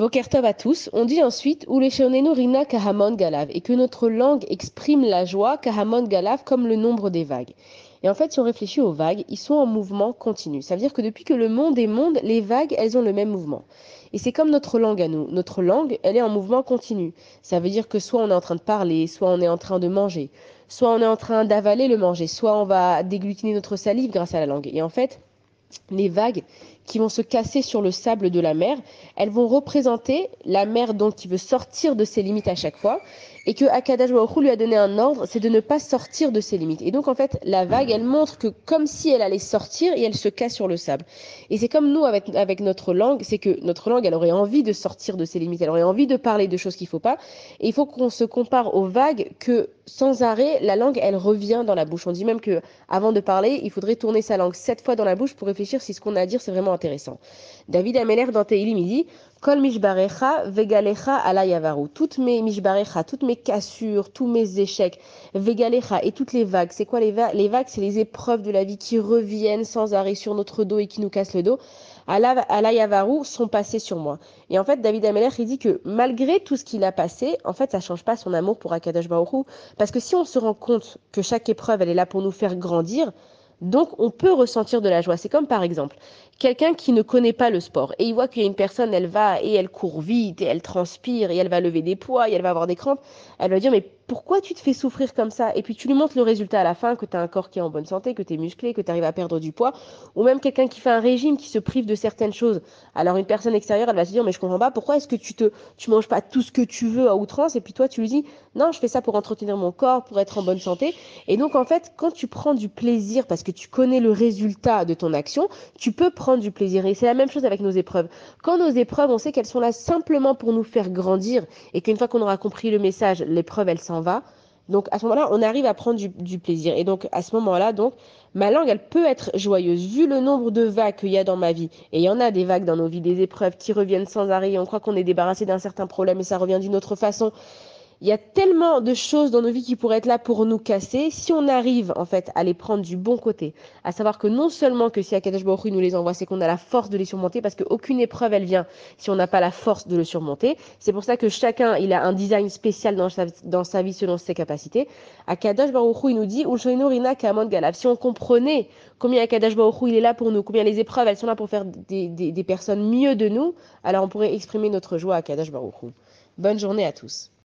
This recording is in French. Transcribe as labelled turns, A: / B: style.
A: Boker Tov à tous. On dit ensuite Uleshonenu rina kahamon galav et que notre langue exprime la joie kahamon galav comme le nombre des vagues. Et en fait, si on réfléchit aux vagues, ils sont en mouvement continu. Ça veut dire que depuis que le monde est monde, les vagues, elles ont le même mouvement. Et c'est comme notre langue à nous. Notre langue, elle est en mouvement continu. Ça veut dire que soit on est en train de parler, soit on est en train de manger, soit on est en train d'avaler le manger, soit on va déglutiner notre salive grâce à la langue. Et en fait, les vagues qui vont se casser sur le sable de la mer, elles vont représenter la mer donc qui veut sortir de ses limites à chaque fois et que Akadash Baruch Hu lui a donné un ordre, c'est de ne pas sortir de ses limites. Et donc en fait, la vague, elle montre que comme si elle allait sortir et elle se casse sur le sable. Et c'est comme nous avec notre langue, c'est que notre langue, elle aurait envie de sortir de ses limites, elle aurait envie de parler de choses qu'il ne faut pas. Et il faut qu'on se compare aux vagues que sans arrêt, la langue, elle revient dans la bouche. On dit même que avant de parler, il faudrait tourner sa langue 7 fois dans la bouche pour réfléchir si ce qu'on a à dire c'est vraiment intéressant. David Ameller dans Teilim, il dit Kol mishbarecha vegalecha ala yavaru. Toutes mes mishbarecha, toutes mes cassures, tous mes échecs, vegalecha et toutes les vagues. C'est quoi les vagues? Les vagues, c'est les épreuves de la vie qui reviennent sans arrêt sur notre dos et qui nous cassent le dos. Ala yavaru sont passées sur moi. Et en fait, David Ameller, il dit que malgré tout ce qu'il a passé, en fait, ça ne change pas son amour pour Akadosh Baruch Hu. Parce que si on se rend compte que chaque épreuve, elle est là pour nous faire grandir, donc on peut ressentir de la joie. C'est comme par exemple, quelqu'un qui ne connaît pas le sport et il voit qu'il y a une personne, elle va et elle court vite et elle transpire et elle va lever des poids et elle va avoir des crampes, elle va dire mais pourquoi tu te fais souffrir comme ça? Et puis tu lui montres le résultat à la fin, que tu as un corps qui est en bonne santé, que tu es musclé, que tu arrives à perdre du poids, ou même quelqu'un qui fait un régime, qui se prive de certaines choses. Alors une personne extérieure, elle va se dire mais je comprends pas, pourquoi est-ce que tu manges pas tout ce que tu veux à outrance et puis toi tu lui dis non, je fais ça pour entretenir mon corps, pour être en bonne santé. Et donc en fait, quand tu prends du plaisir parce que tu connais le résultat de ton action, tu peux prendre du plaisir. Et c'est la même chose avec nos épreuves. Quand nos épreuves, on sait qu'elles sont là simplement pour nous faire grandir et qu'une fois qu'on aura compris le message, l'épreuve, elle s'en va. Donc à ce moment-là, on arrive à prendre du plaisir. Et donc à ce moment-là, donc ma langue, elle peut être joyeuse vu le nombre de vagues qu'il y a dans ma vie. Et il y en a des vagues dans nos vies, des épreuves qui reviennent sans arrêt. Et on croit qu'on est débarrassé d'un certain problème et ça revient d'une autre façon. Il y a tellement de choses dans nos vies qui pourraient être là pour nous casser. Si on arrive en fait à les prendre du bon côté, à savoir que non seulement que si Akadosh Baruch Hu nous les envoie, c'est qu'on a la force de les surmonter, parce qu'aucune épreuve elle vient si on n'a pas la force de le surmonter. C'est pour ça que chacun il a un design spécial dans sa vie selon ses capacités. Akadosh Baruch Hu il nous dit Ulshoinu rina kamon galav. Si on comprenait combien Akadosh Baruch Hu il est là pour nous, combien les épreuves elles sont là pour faire des personnes mieux de nous, alors on pourrait exprimer notre joie à Akadosh Baruch Hu. Bonne journée à tous.